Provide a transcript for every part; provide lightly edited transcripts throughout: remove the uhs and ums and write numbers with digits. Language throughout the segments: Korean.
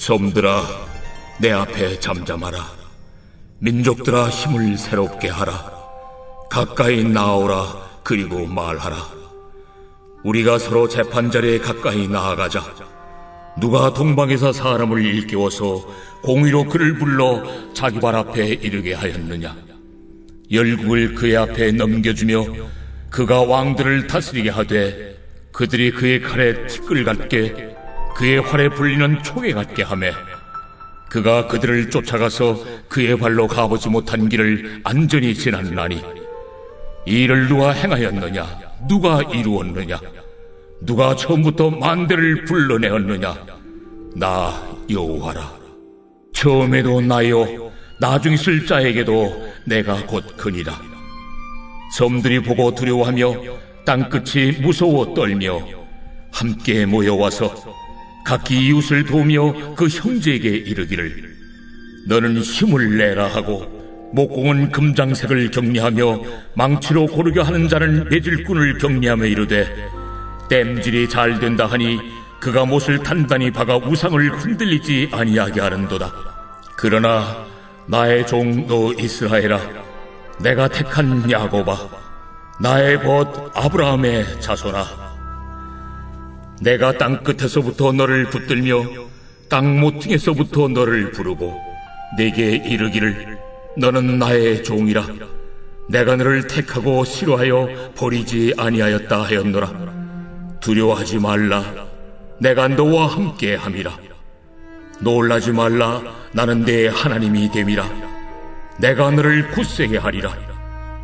섬들아, 내 앞에 잠잠하라. 민족들아, 힘을 새롭게 하라. 가까이 나오라. 그리고 말하라. 우리가 서로 재판자리에 가까이 나아가자. 누가 동방에서 사람을 일깨워서 공의로 그를 불러 자기 발 앞에 이르게 하였느냐? 열국을 그의 앞에 넘겨주며 그가 왕들을 다스리게 하되 그들이 그의 칼에 티끌 같게 그의 활에 불리는 초계 같게 하매 그가 그들을 쫓아가서 그의 발로 가보지 못한 길을 안전히 지났나니 이 일을 누가 행하였느냐? 누가 이루었느냐? 누가 처음부터 만대를 불러내었느냐? 나 여호와라. 처음에도 나요, 나중 있을 자에게도 내가 곧 그니라. 섬들이 보고 두려워하며 땅끝이 무서워 떨며 함께 모여와서 각기 이웃을 도우며 그 형제에게 이르기를 너는 힘을 내라 하고 목공은 금장색을 격리하며 망치로 고르게 하는 자는 매질꾼을 격리하며 이르되 땜질이 잘 된다 하니 그가 못을 단단히 박아 우상을 흔들리지 아니하게 하는도다. 그러나 나의 종 너 이스라엘아, 내가 택한 야곱아, 나의 벗 아브라함의 자손아, 내가 땅 끝에서부터 너를 붙들며 땅 모퉁이에서부터 너를 부르고 내게 이르기를 너는 나의 종이라. 내가 너를 택하고 싫어하여 버리지 아니하였다 하였노라. 두려워하지 말라. 내가 너와 함께 함이라. 놀라지 말라. 나는 내 하나님이 됨이라. 내가 너를 굳세게 하리라.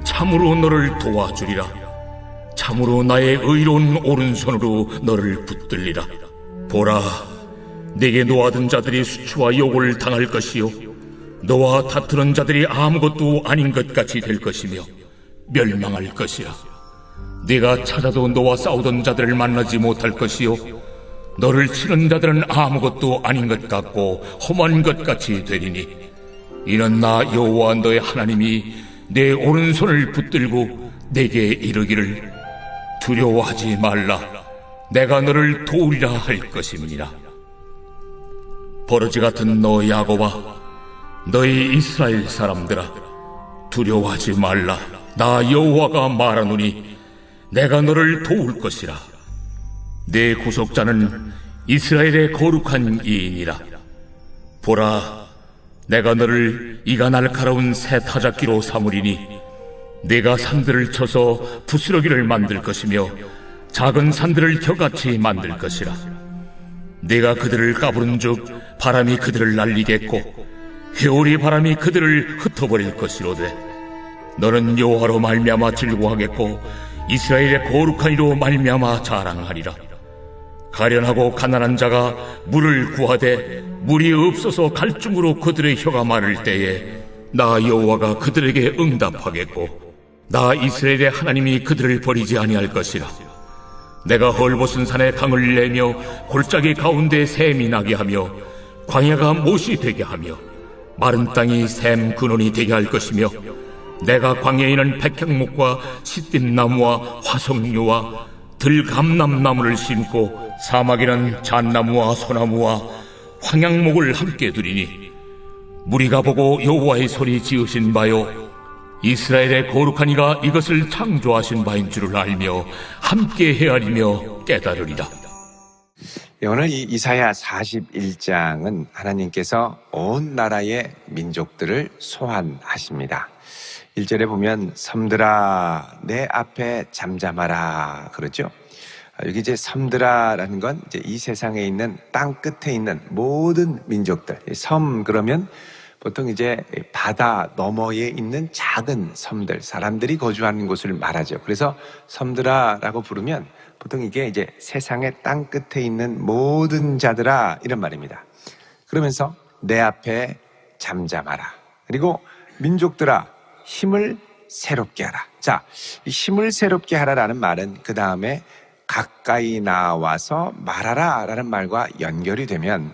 참으로 너를 도와주리라. 참으로 나의 의로운 오른손으로 너를 붙들리라. 보라, 네게 노하던 자들이 수치와 욕을 당할 것이요 너와 다투는 자들이 아무것도 아닌 것 같이 될 것이며 멸망할 것이라. 네가 찾아도 너와 싸우던 자들을 만나지 못할 것이요 너를 치는 자들은 아무것도 아닌 것 같고 험한 것 같이 되리니 이는 나 여호와 너의 하나님이 내 오른손을 붙들고 내게 이르기를 두려워하지 말라. 내가 너를 도우리라 할 것임이니라. 버러지 같은 너 야곱아, 너희 이스라엘 사람들아, 두려워하지 말라. 나 여호와가 말하노니 내가 너를 도울 것이라. 내 구속자는 이스라엘의 거룩한 이인이라. 보라, 내가 너를 이가 날카로운 새 타작기로 삼으리니 네가 산들을 쳐서 부스러기를 만들 것이며 작은 산들을 겨같이 만들 것이라. 네가 그들을 까부른즉 바람이 그들을 날리겠고 회오리 바람이 그들을 흩어버릴 것이로되 너는 여호와로 말미암아 즐거워하겠고 이스라엘의 거룩한 이로 말미암아 자랑하리라. 가련하고 가난한 자가 물을 구하되 물이 없어서 갈증으로 그들의 혀가 마를 때에 나 여호와가 그들에게 응답하겠고 나 이스라엘의 하나님이 그들을 버리지 아니할 것이라. 내가 헐벗은 산에 강을 내며 골짜기 가운데 샘이 나게 하며 광야가 못이 되게 하며 마른 땅이 샘 근원이 되게 할 것이며 내가 광야에는 백향목과 시띠나무와 화석류와 들감남나무를 심고 사막에는 잣나무와 소나무와 황양목을 함께 두리니 무리가 보고 여호와의 손이 지으신 바요 이스라엘의 거룩한 이가 이것을 창조하신 바인 줄을 알며 함께 헤아리며 깨달으리라. 오늘 이 이사야 41장은 하나님께서 온 나라의 민족들을 소환하십니다. 1절에 보면 섬들아 내 앞에 잠잠하라 그러죠. 여기 이제 섬들아라는 건 이제 이 세상에 있는 땅 끝에 있는 모든 민족들. 섬 그러면 보통 이제 바다 너머에 있는 작은 섬들, 사람들이 거주하는 곳을 말하죠. 그래서 섬들아라고 부르면 보통 이게 이제 세상의 땅 끝에 있는 모든 자들아 이런 말입니다. 그러면서 내 앞에 잠잠하라. 그리고 민족들아 힘을 새롭게 하라. 자, 힘을 새롭게 하라라는 말은 그 다음에 가까이 나와서 말하라 라는 말과 연결이 되면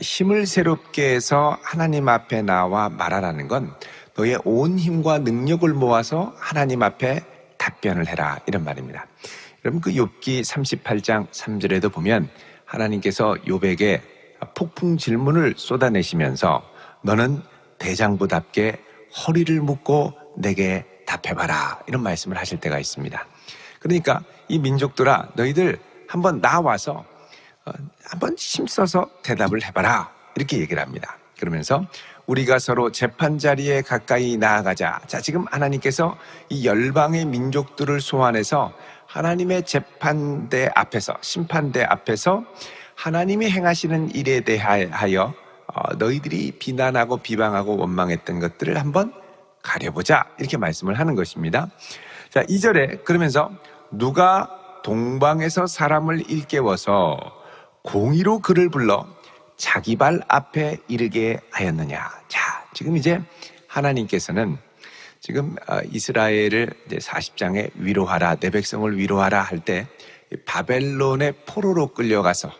힘을 새롭게 해서 하나님 앞에 나와 말하라는 건 너의 온 힘과 능력을 모아서 하나님 앞에 답변을 해라 이런 말입니다. 여러분 그 욥기 38장 3절에도 보면 하나님께서 욥에게 폭풍 질문을 쏟아내시면서 너는 대장부답게 허리를 묶고 내게 답해봐라, 이런 말씀을 하실 때가 있습니다. 그러니까 이 민족들아, 너희들 한번 나와서 한번 힘써서 대답을 해봐라, 이렇게 얘기를 합니다. 그러면서 우리가 서로 재판 자리에 가까이 나아가자. 자, 지금 하나님께서 이 열방의 민족들을 소환해서 하나님의 재판대 앞에서, 심판대 앞에서 하나님이 행하시는 일에 대하여 너희들이 비난하고 비방하고 원망했던 것들을 한번 가려보자, 이렇게 말씀을 하는 것입니다. 자, 2절에 그러면서 누가 동방에서 사람을 일깨워서 공의로 그를 불러 자기 발 앞에 이르게 하였느냐. 자, 지금 이제 하나님께서는 지금 이스라엘을 이제 40장에 위로하라, 내 백성을 위로하라 할 때 바벨론의 포로로 끌려가서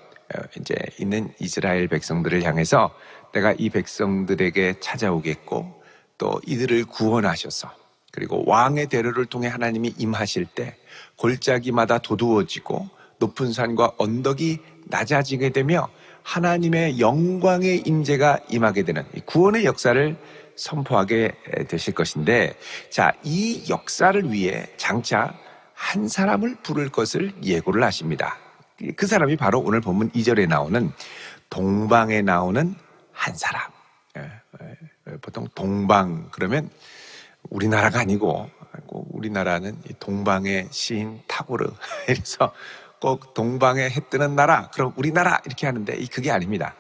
이제 있는 이스라엘 백성들을 향해서 내가 이 백성들에게 찾아오겠고 또 이들을 구원하셔서 그리고 왕의 대로를 통해 하나님이 임하실 때 골짜기마다 도두어지고 높은 산과 언덕이 낮아지게 되며 하나님의 영광의 임재가 임하게 되는 구원의 역사를 선포하게 되실 것인데, 자, 이 역사를 위해 장차 한 사람을 부를 것을 예고를 하십니다. 그 사람이 바로 오늘 본문 2절에 나오는 동방에 나오는 한 사람. 보통 동방 그러면 우리나라가 아니고 우리나라는 동방의 시인 타고르, 그래서 꼭 동방에 해 뜨는 나라, 그럼 우리나라 이렇게 하는데 그게 아닙니다.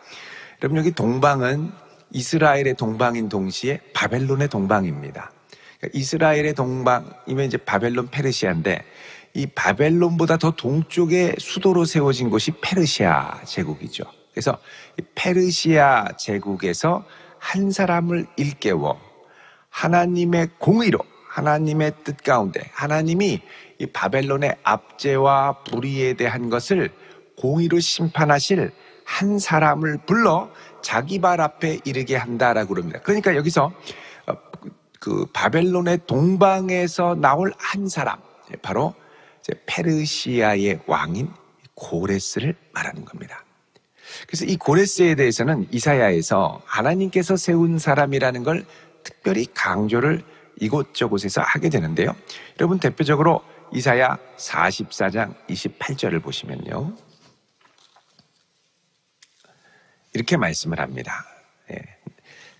여러분, 여기 동방은 이스라엘의 동방인 동시에 바벨론의 동방입니다. 그러니까 이스라엘의 동방이면 이제 바벨론 페르시아인데 이 바벨론보다 더 동쪽에 수도로 세워진 곳이 페르시아 제국이죠. 그래서 이 페르시아 제국에서 한 사람을 일깨워 하나님의 공의로, 하나님의 뜻 가운데 하나님이 이 바벨론의 압제와 불의에 대한 것을 공의로 심판하실 한 사람을 불러 자기 발 앞에 이르게 한다라고 그럽니다. 그러니까 여기서 그 바벨론의 동방에서 나올 한 사람, 바로 페르시아의 왕인 고레스를 말하는 겁니다. 그래서 이 고레스에 대해서는 이사야에서 하나님께서 세운 사람이라는 걸 특별히 강조를 이곳저곳에서 하게 되는데요. 여러분, 대표적으로 이사야 44장 28절을 보시면요, 이렇게 말씀을 합니다.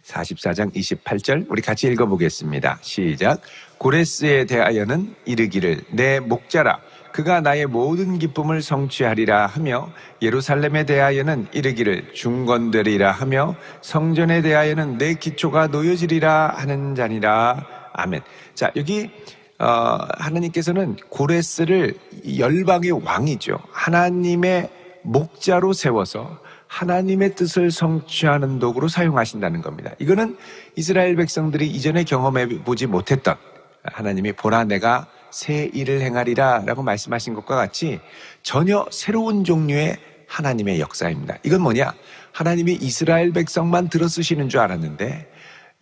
44장 28절 우리 같이 읽어보겠습니다. 시작. 고레스에 대하여는 이르기를 내 목자라 그가 나의 모든 기쁨을 성취하리라 하며, 예루살렘에 대하여는 이르기를 중건되리라 하며, 성전에 대하여는 내 기초가 놓여지리라 하는 자니라. 아멘. 자, 여기 하나님께서는 고레스를 열방의 왕이죠, 하나님의 목자로 세워서 하나님의 뜻을 성취하는 도구로 사용하신다는 겁니다. 이거는 이스라엘 백성들이 이전에 경험해 보지 못했던, 하나님이 보라 내가 새 일을 행하리라 라고 말씀하신 것과 같이 전혀 새로운 종류의 하나님의 역사입니다. 이건 뭐냐? 하나님이 이스라엘 백성만 들어쓰시는 줄 알았는데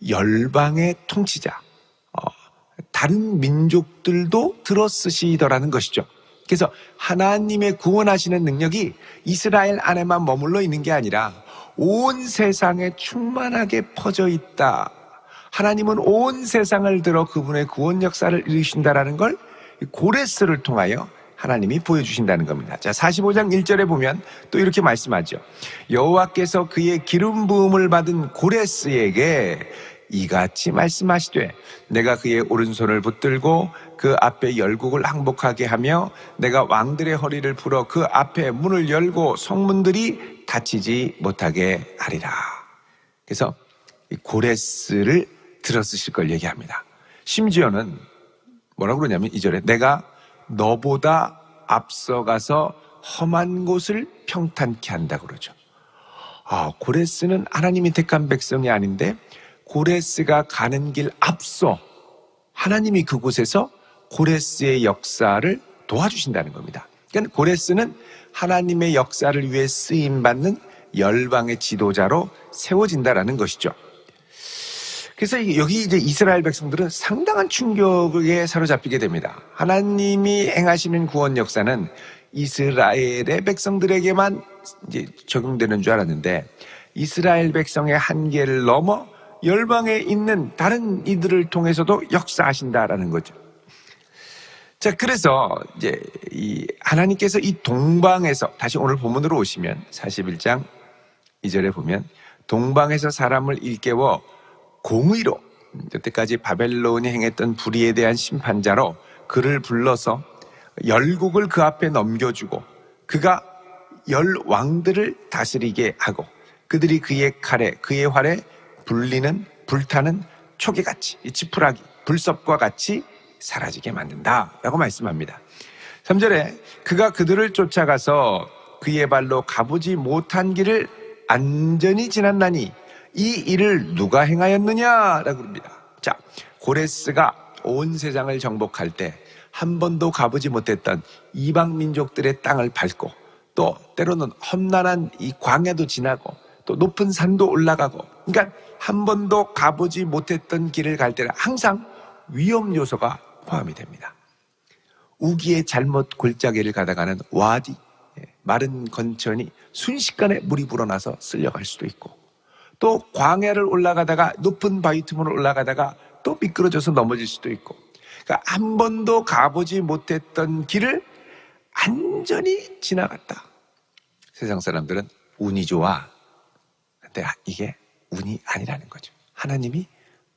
열방의 통치자, 다른 민족들도 들어쓰시더라는 것이죠. 그래서 하나님의 구원하시는 능력이 이스라엘 안에만 머물러 있는 게 아니라 온 세상에 충만하게 퍼져 있다. 하나님은 온 세상을 들어 그분의 구원 역사를 이루신다라는 걸 고레스를 통하여 하나님이 보여주신다는 겁니다. 자, 45장 1절에 보면 또 이렇게 말씀하죠. 여호와께서 그의 기름 부음을 받은 고레스에게 이같이 말씀하시되 내가 그의 오른손을 붙들고 그 앞에 열국을 항복하게 하며 내가 왕들의 허리를 풀어 그 앞에 문을 열고 성문들이 닫히지 못하게 하리라. 그래서 이 고레스를 들어쓰실 걸 얘기합니다. 심지어는 뭐라고 그러냐면 2절에 내가 너보다 앞서가서 험한 곳을 평탄케 한다고 그러죠. 고레스는 하나님이 택한 백성이 아닌데 고레스가 가는 길 앞서 하나님이 그곳에서 고레스의 역사를 도와주신다는 겁니다. 그러니까 고레스는 하나님의 역사를 위해 쓰임받는 열방의 지도자로 세워진다라는 것이죠. 그래서 여기 이제 이스라엘 백성들은 상당한 충격에 사로잡히게 됩니다. 하나님이 행하시는 구원 역사는 이스라엘의 백성들에게만 이제 적용되는 줄 알았는데 이스라엘 백성의 한계를 넘어 열방에 있는 다른 이들을 통해서도 역사하신다라는 거죠. 자, 그래서 이제 이 하나님께서 이 동방에서, 다시 오늘 본문으로 오시면 41장 2절에 보면 동방에서 사람을 일깨워 공의로, 여태까지 바벨론이 행했던 불의에 대한 심판자로 그를 불러서 열국을 그 앞에 넘겨주고 그가 열 왕들을 다스리게 하고 그들이 그의 칼에, 그의 활에 불타는 초계같이, 지푸라기, 불섭과 같이 사라지게 만든다라고 말씀합니다. 3절에 그가 그들을 쫓아가서 그의 발로 가보지 못한 길을 안전히 지났나니 이 일을 누가 행하였느냐라고 그럽니다. 자, 고레스가 온 세상을 정복할 때 한 번도 가보지 못했던 이방 민족들의 땅을 밟고 또 때로는 험난한 이 광야도 지나고 또 높은 산도 올라가고, 그러니까 한 번도 가보지 못했던 길을 갈 때는 항상 위험 요소가 포함이 됩니다. 우기의 잘못 골짜기를 가다가는 와디, 마른 건천이 순식간에 물이 불어나서 쓸려갈 수도 있고, 또 광야를 올라가다가 높은 바위 틈으로 올라가다가 또 미끄러져서 넘어질 수도 있고, 그러니까 한 번도 가보지 못했던 길을 안전히 지나갔다. 세상 사람들은 운이 좋아. 근데 이게 운이 아니라는 거죠. 하나님이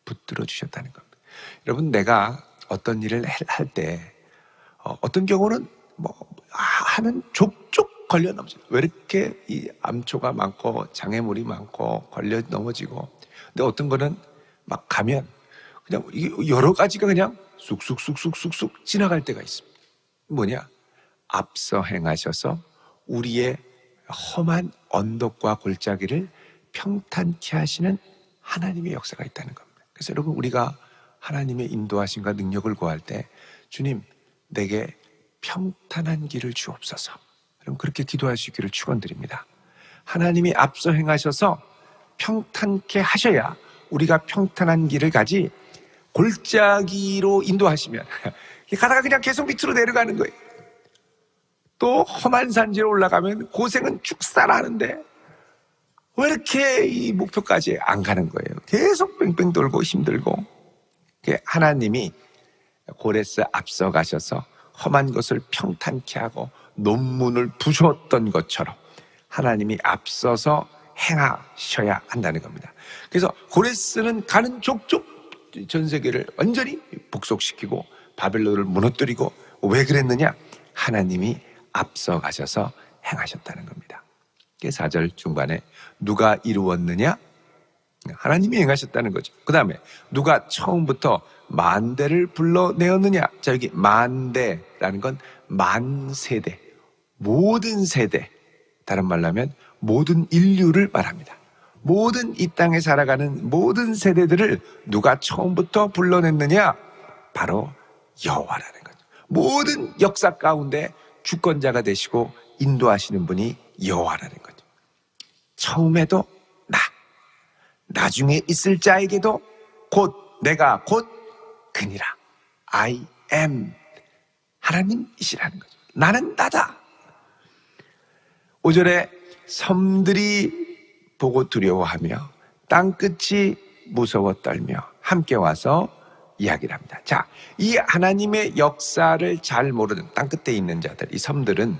붙들어 주셨다는 겁니다. 여러분, 내가 어떤 일을 할 때 어떤 경우는 하는 족족 걸려 넘어져요. 왜 이렇게 이 암초가 많고 장애물이 많고 걸려 넘어지고, 근데 어떤 거는 막 가면 그냥 여러 가지가 그냥 쑥쑥쑥쑥쑥쑥 지나갈 때가 있습니다. 뭐냐? 앞서 행하셔서 우리의 험한 언덕과 골짜기를 평탄케 하시는 하나님의 역사가 있다는 겁니다. 그래서 여러분, 우리가 하나님의 인도하심과 능력을 구할 때 주님, 내게 평탄한 길을 주옵소서. 여러분, 그렇게 기도할 수 있기를 축원드립니다. 하나님이 앞서 행하셔서 평탄케 하셔야 우리가 평탄한 길을 가지, 골짜기로 인도하시면 가다가 그냥 계속 밑으로 내려가는 거예요. 또 험한 산지로 올라가면 고생은 죽사라 하는데 왜 이렇게 이 목표까지 안 가는 거예요? 계속 뺑뺑 돌고 힘들고. 하나님이 고레스 앞서 가셔서 험한 것을 평탄케 하고 논문을 부셨던 것처럼 하나님이 앞서서 행하셔야 한다는 겁니다. 그래서 고레스는 가는 족족 전 세계를 완전히 복속시키고 바벨론을 무너뜨리고, 왜 그랬느냐? 하나님이 앞서 가셔서 행하셨다는 겁니다. 4절 중반에 누가 이루었느냐? 하나님이 행하셨다는 거죠. 그 다음에 누가 처음부터 만대를 불러내었느냐? 자, 여기 만대라는 건 만세대, 모든 세대, 다른 말로 하면 모든 인류를 말합니다. 모든 이 땅에 살아가는 모든 세대들을 누가 처음부터 불러냈느냐? 바로 여호와라는 거죠. 모든 역사 가운데 주권자가 되시고 인도하시는 분이 여호와라는 거죠. 처음에도 나, 나중에 있을 자에게도 내가 곧 그니라. I am 하나님이시라는 거죠. 나는 나다. 5절에 섬들이 보고 두려워하며 땅끝이 무서워 떨며 함께 와서 이야기를 합니다. 자, 이 하나님의 역사를 잘 모르는 땅끝에 있는 자들, 이 섬들은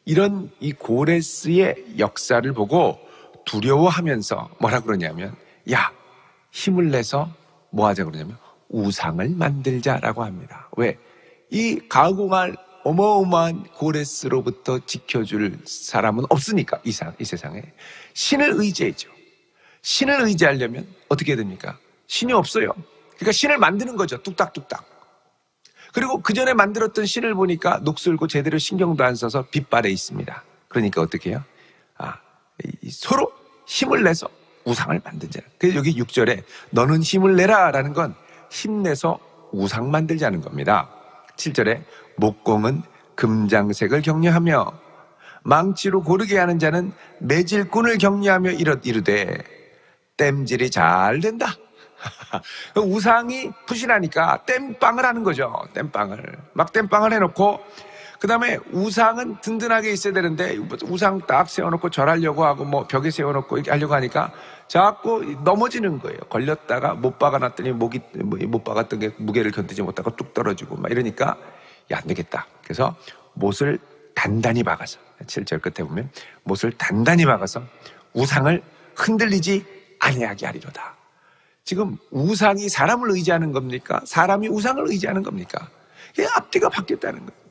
이런 이 고레스의 역사를 보고 두려워하면서 뭐라 그러냐면, 야, 힘을 내서 뭐 하자 그러냐면 우상을 만들자라고 합니다. 왜? 이 가공할 어마어마한 고레스로부터 지켜줄 사람은 없으니까, 이 세상에. 신을 의지해죠. 신을 의지하려면 어떻게 해야 됩니까? 신이 없어요. 그러니까 신을 만드는 거죠. 뚝딱뚝딱. 그리고 그 전에 만들었던 신을 보니까 녹슬고 제대로 신경도 안 써서 빗발에 있습니다. 그러니까 어떻게 해요? 서로 힘을 내서 우상을 만들자. 그래서 여기 6절에 너는 힘을 내라 라는 건 힘내서 우상 만들자는 겁니다. 7절에 목공은 금장색을 격려하며 망치로 고르게 하는 자는 매질꾼을 격려하며 이르되 땜질이 잘 된다. 우상이 푸신하니까 땜빵을 하는 거죠. 땜빵을 해놓고 그 다음에 우상은 든든하게 있어야 되는데 우상 딱 세워놓고 절하려고 하고 뭐 벽에 세워놓고 이렇게 하려고 하니까 자꾸 넘어지는 거예요. 걸렸다가 못 박아놨더니 못 박았던 게 무게를 견디지 못하고 뚝 떨어지고 막 이러니까 야, 안 되겠다. 그래서 못을 단단히 박아서 7절 끝에 보면 못을 단단히 박아서 우상을 흔들리지 아니하게 하리로다. 지금 우상이 사람을 의지하는 겁니까? 사람이 우상을 의지하는 겁니까? 그게 앞뒤가 바뀌었다는 거예요.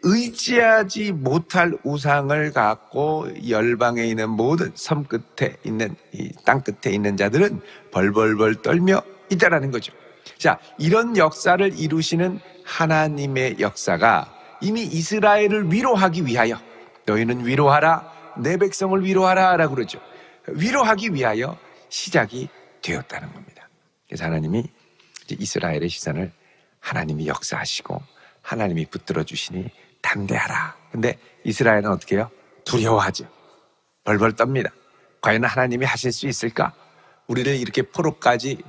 의지하지 못할 우상을 갖고 열방에 있는 모든 섬 끝에 있는 이 땅 끝에 있는 자들은 벌벌벌 떨며 있다라는 거죠. 자, 이런 역사를 이루시는 하나님의 역사가 이미 이스라엘을 위로하기 위하여 너희는 위로하라, 내 백성을 위로하라 라고 그러죠. 위로하기 위하여 시작이 되었다는 겁니다. 그래서 하나님이 이제 이스라엘의 시선을 하나님이 역사하시고 하나님이 붙들어 주시니 담대하라. 근데 이스라엘은 어떻게 해요? 두려워하죠. 벌벌 떱니다. 과연 하나님이 하실 수 있을까? 우리를 이렇게 포로까지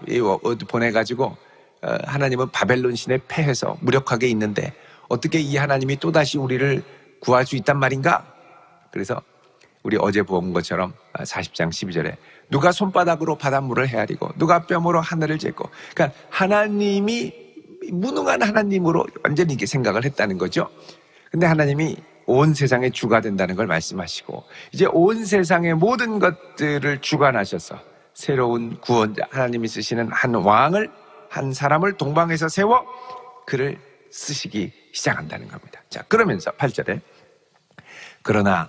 보내가지고 하나님은 바벨론 신에 패해서 무력하게 있는데 어떻게 이 하나님이 또다시 우리를 구할 수 있단 말인가? 그래서 우리 어제 본 것처럼 40장 12절에 누가 손바닥으로 바닷물을 헤아리고 누가 뼘으로 하늘을 쟀고, 그러니까 하나님이 무능한 하나님으로 완전히 이게 생각을 했다는 거죠. 근데 하나님이 온 세상의 주가 된다는 걸 말씀하시고 이제 온 세상의 모든 것들을 주관하셔서 새로운 구원자, 하나님이 쓰시는 한 왕을, 한 사람을 동방에서 세워 그를 쓰시기 시작한다는 겁니다. 자, 그러면서 8절에 그러나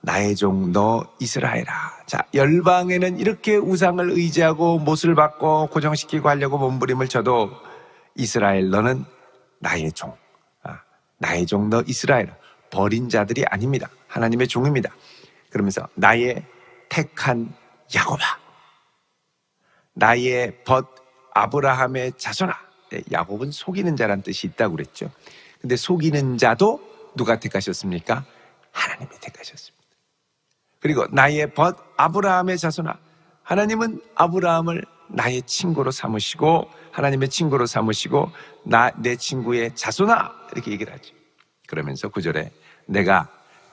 나의 종 너 이스라엘아. 자, 열방에는 이렇게 우상을 의지하고 못을 받고 고정시키고 하려고 몸부림을 쳐도 이스라엘 너는 나의 종, 나의 종 너 이스라엘, 버린 자들이 아닙니다. 하나님의 종입니다. 그러면서 나의 택한 야곱아, 나의 벗 아브라함의 자손아. 야곱은 속이는 자란 뜻이 있다고 그랬죠. 근데 속이는 자도 누가 택하셨습니까? 하나님이 택하셨습니다. 그리고 나의 벗 아브라함의 자손아, 하나님은 아브라함을 나의 친구로 삼으시고 하나님의 친구로 삼으시고 내 친구의 자손아 이렇게 얘기를 하죠. 그러면서 9절에 내가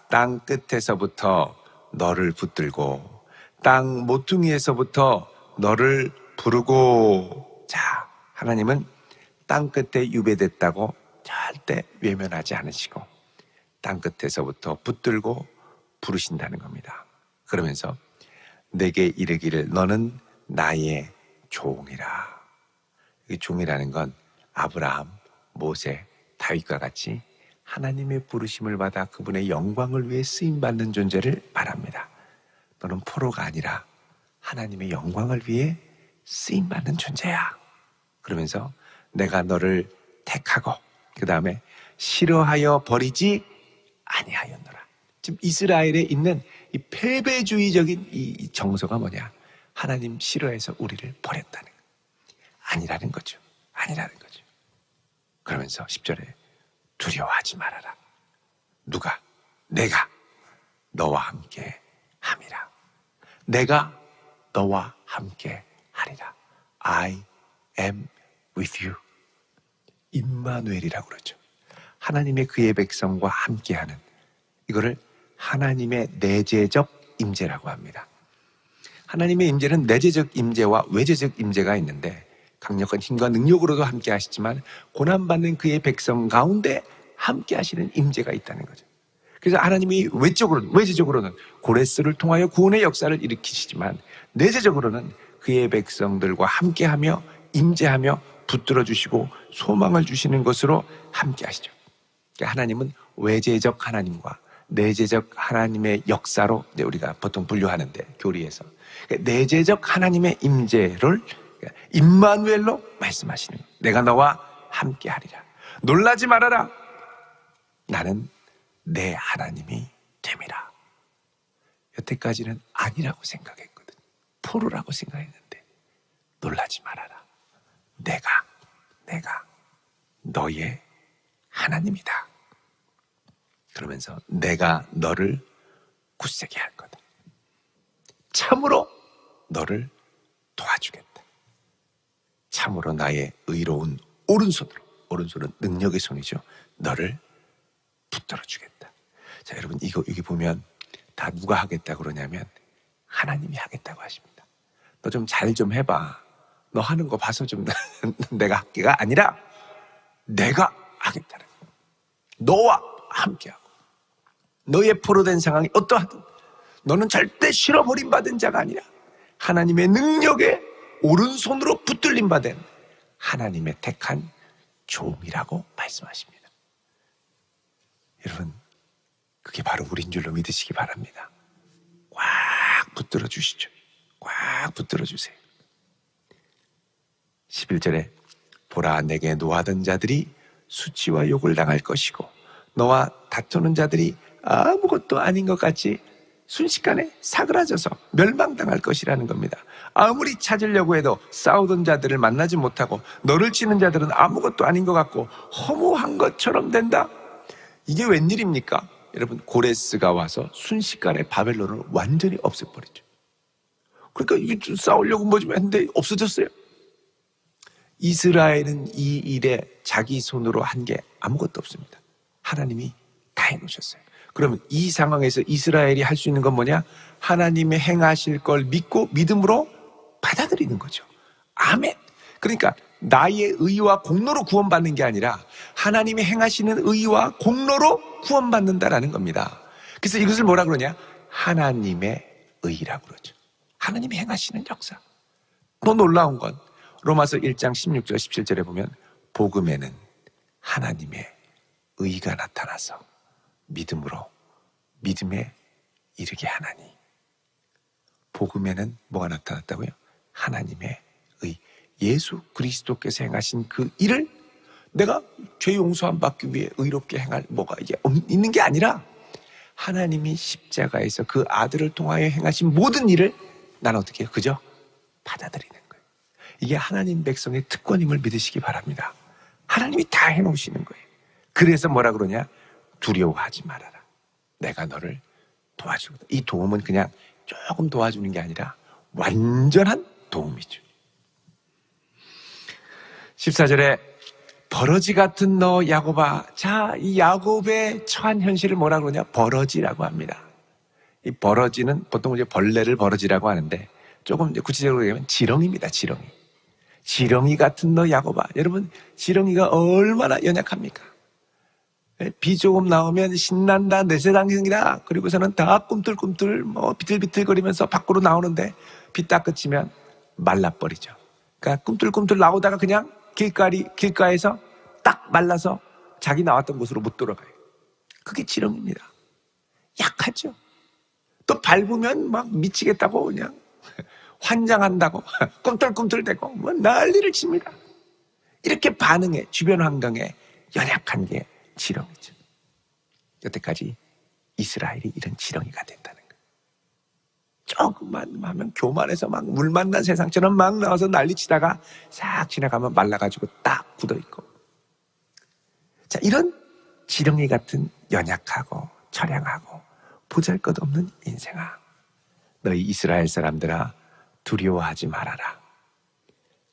땅 끝에서부터 너를 붙들고 땅 모퉁이에서부터 너를 부르고. 자, 하나님은 땅 끝에 유배됐다고 절대 외면하지 않으시고 땅 끝에서부터 붙들고 부르신다는 겁니다. 그러면서 내게 이르기를 너는 나의 종이라. 이 종이라는 건 아브라함, 모세, 다윗과 같이 하나님의 부르심을 받아 그분의 영광을 위해 쓰임받는 존재를 말합니다. 너는 포로가 아니라 하나님의 영광을 위해 쓰임받는 존재야. 그러면서 내가 너를 택하고 그 다음에 싫어하여 버리지 아니하였노라. 지금 이스라엘에 있는 이 패배주의적인 이 정서가 뭐냐? 하나님 싫어해서 우리를 버렸다는 거. 아니라는 거죠. 아니라는 거죠. 그러면서 10절에 두려워하지 말아라. 누가? 내가 너와 함께 함이라. 내가 너와 함께 하리라. I am with you. 임마누엘이라고 그러죠. 하나님의 그의 백성과 함께하는, 이거를 하나님의 내재적 임재라고 합니다. 하나님의 임재는 내재적 임재와 외재적 임재가 있는데 강력한 힘과 능력으로도 함께 하시지만 고난받는 그의 백성 가운데 함께 하시는 임재가 있다는 거죠. 그래서 하나님이 외재적으로는 고레스를 통하여 구원의 역사를 일으키시지만 내재적으로는 그의 백성들과 함께하며 임재하며 붙들어 주시고 소망을 주시는 것으로 함께 하시죠. 그러니까 하나님은 외재적 하나님과 내재적 하나님의 역사로 우리가 보통 분류하는데 교리에서 내재적 하나님의 임재를 임마누엘로 말씀하시는 거예요. 내가 너와 함께 하리라. 놀라지 말아라. 나는 내 하나님이 됨이라. 여태까지는 아니라고 생각했거든. 포로라고 생각했는데 놀라지 말아라. 내가 너의 하나님이다. 그러면서 내가 너를 굳세게 할 거다. 참으로 너를 도와주겠다. 참으로 나의 의로운 오른손으로 오른손은 능력의 손이죠. 너를 붙들어 주겠다. 자, 여러분, 여기 보면 다 누가 하겠다 그러냐면 하나님이 하겠다고 하십니다. 너 좀 잘 좀 해봐. 너 하는 거 봐서 좀 내가 할게가 아니라 내가 하겠다는 거예요. 너와 함께하고 너의 포로된 상황이 어떠하든 너는 절대 실어버림받은 자가 아니라 하나님의 능력에 오른손으로 붙들림 받은 하나님의 택한 종이라고 말씀하십니다. 여러분, 그게 바로 우리인 줄로 믿으시기 바랍니다. 꽉 붙들어 주시죠. 꽉 붙들어 주세요. 11절에 보라, 내게 노하던 자들이 수치와 욕을 당할 것이고 너와 다투는 자들이 아무것도 아닌 것 같이 순식간에 사그라져서 멸망당할 것이라는 겁니다. 아무리 찾으려고 해도 싸우던 자들을 만나지 못하고 너를 치는 자들은 아무것도 아닌 것 같고 허무한 것처럼 된다. 이게 웬일입니까? 여러분, 고레스가 와서 순식간에 바벨론을 완전히 없애버리죠. 그러니까 이게 싸우려고 뭐 좀 했는데 없어졌어요. 이스라엘은 이 일에 자기 손으로 한 게 아무것도 없습니다. 하나님이 다 해놓으셨어요. 그러면 이 상황에서 이스라엘이 할 수 있는 건 뭐냐? 하나님의 행하실 걸 믿고 믿음으로 받아들이는 거죠. 아멘. 그러니까 나의 의와 공로로 구원받는 게 아니라 하나님이 행하시는 의와 공로로 구원받는다라는 겁니다. 그래서 이것을 뭐라 그러냐? 하나님의 의라고 그러죠. 하나님이 행하시는 역사. 더 놀라운 건 로마서 1장 16절 17절에 보면 복음에는 하나님의 의가 나타나서 믿음으로 믿음에 이르게 하나니. 복음에는 뭐가 나타났다고요? 하나님의 의. 예수 그리스도께서 행하신 그 일을 내가 죄 용서함 받기 위해 의롭게 행할 뭐가 이게 있는 게 아니라 하나님이 십자가에서 그 아들을 통하여 행하신 모든 일을 나는 어떻게 해요? 그저 받아들이는 거예요. 이게 하나님 백성의 특권임을 믿으시기 바랍니다. 하나님이 다 해놓으시는 거예요. 그래서 뭐라 그러냐? 두려워하지 말아라. 내가 너를 도와주거든. 이 도움은 그냥 조금 도와주는 게 아니라 완전한 도움이죠. 14절에 버러지 같은 너 야곱아. 자, 이 야곱의 처한 현실을 뭐라 그러냐? 버러지라고 합니다. 이 버러지는 보통 이제 벌레를 버러지라고 하는데 조금 이제 구체적으로 얘기하면 지렁이입니다. 지렁이. 지렁이 같은 너 야곱아. 여러분, 지렁이가 얼마나 연약합니까? 비 조금 나오면 신난다, 내세당경이다. 그리고서는 다 꿈틀꿈틀 비틀비틀거리면서 밖으로 나오는데 비 딱 그치면 말라버리죠. 그러니까 꿈틀꿈틀 나오다가 그냥 길가에서 딱 말라서 자기 나왔던 곳으로 못 돌아가요. 그게 지렁입니다. 약하죠. 또 밟으면 막 미치겠다고 그냥 환장한다고 꿈틀꿈틀대고 뭐 난리를 칩니다. 이렇게 반응해 주변 환경에 연약한 게 지렁이죠. 여태까지 이스라엘이 이런 지렁이가 된다는 거예요. 조금만 하면 교만해서 막 물 만난 세상처럼 막 나와서 난리치다가 싹 지나가면 말라가지고 딱 굳어있고. 자, 이런 지렁이 같은 연약하고 처량하고 보잘것없는 인생아, 너희 이스라엘 사람들아 두려워하지 말아라.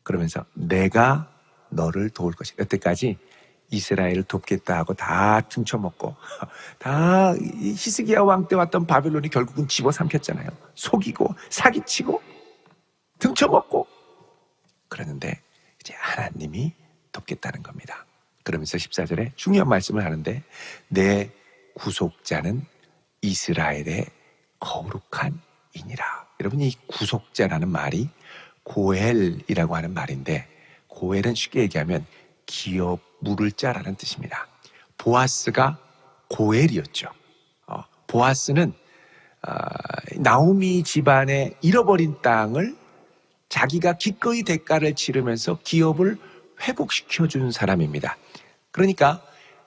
그러면서 내가 너를 도울 것이다. 여태까지 이스라엘을 돕겠다 하고 다 퉁쳐먹고 다 히스기야 왕 때 왔던 바벨론이 결국은 집어삼켰잖아요. 속이고 사기치고 퉁쳐먹고. 그러는데 이제 하나님이 돕겠다는 겁니다. 그러면서 14절에 중요한 말씀을 하는데 내 구속자는 이스라엘의 거룩한 이니라. 여러분, 이 구속자라는 말이 고엘이라고 하는 말인데 고엘은 쉽게 얘기하면 기업 물을 자라는 뜻입니다. 보아스가 고엘이었죠. 보아스는 나오미 집안의 잃어버린 땅을 자기가 기꺼이 대가를 치르면서 기업을 회복시켜준 사람입니다. 그러니까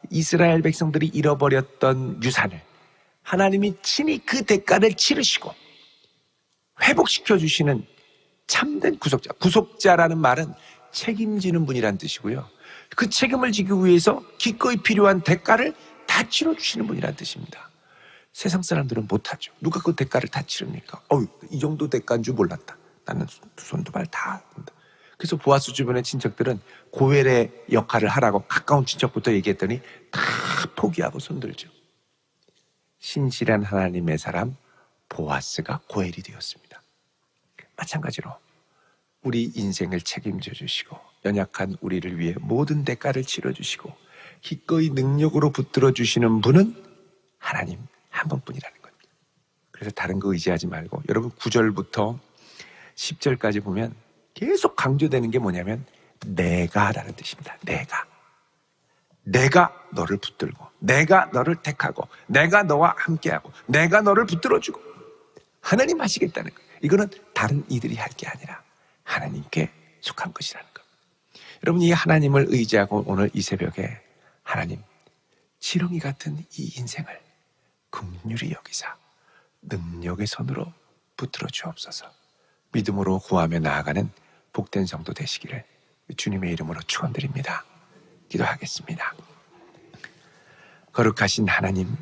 이스라엘 백성들이 잃어버렸던 유산을 하나님이 친히 그 대가를 치르시고 회복시켜주시는 참된 구속자. 구속자라는 말은 책임지는 분이란 뜻이고요. 그 책임을 지기 위해서 기꺼이 필요한 대가를 다 치러주시는 분이란 뜻입니다. 세상 사람들은 못하죠. 누가 그 대가를 다 치릅니까? 이 정도 대가인 줄 몰랐다. 나는 두 손 두 발 다 한다. 그래서 보아스 주변의 친척들은 고엘의 역할을 하라고 가까운 친척부터 얘기했더니 다 포기하고 손들죠. 신실한 하나님의 사람 보아스가 고엘이 되었습니다. 마찬가지로 우리 인생을 책임져 주시고 연약한 우리를 위해 모든 대가를 치러주시고 기꺼이 능력으로 붙들어 주시는 분은 하나님 한 분뿐이라는 겁니다. 그래서 다른 거 의지하지 말고 여러분 9절부터 10절까지 보면 계속 강조되는 게 뭐냐면 내가라는 뜻입니다. 내가 너를 붙들고 내가 너를 택하고 내가 너와 함께하고 내가 너를 붙들어주고 하나님 하시겠다는 거예요. 이거는 다른 이들이 할 게 아니라 하나님께 속한 것이라는 겁니다. 여러분 이 하나님을 의지하고 오늘 이 새벽에 하나님 지렁이 같은 이 인생을 긍휼히 여기사 능력의 손으로 붙들어 주옵소서. 믿음으로 구하며 나아가는 복된 성도 되시기를 주님의 이름으로 축원드립니다. 기도하겠습니다. 거룩하신 하나님,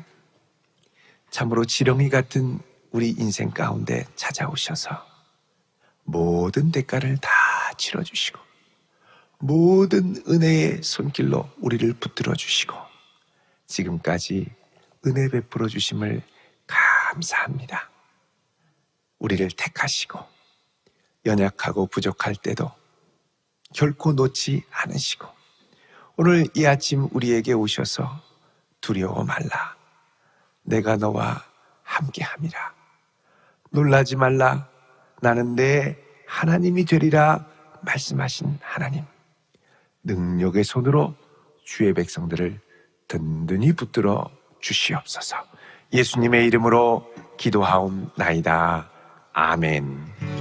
참으로 지렁이 같은 우리 인생 가운데 찾아오셔서 모든 대가를 다 치러주시고 모든 은혜의 손길로 우리를 붙들어 주시고 지금까지 은혜 베풀어 주심을 감사합니다. 우리를 택하시고 연약하고 부족할 때도 결코 놓지 않으시고 오늘 이 아침 우리에게 오셔서 두려워 말라. 내가 너와 함께함이라. 놀라지 말라. 나는 내 하나님이 되리라 말씀하신 하나님. 능력의 손으로 주의 백성들을 든든히 붙들어 주시옵소서. 예수님의 이름으로 기도하옵나이다. 아멘.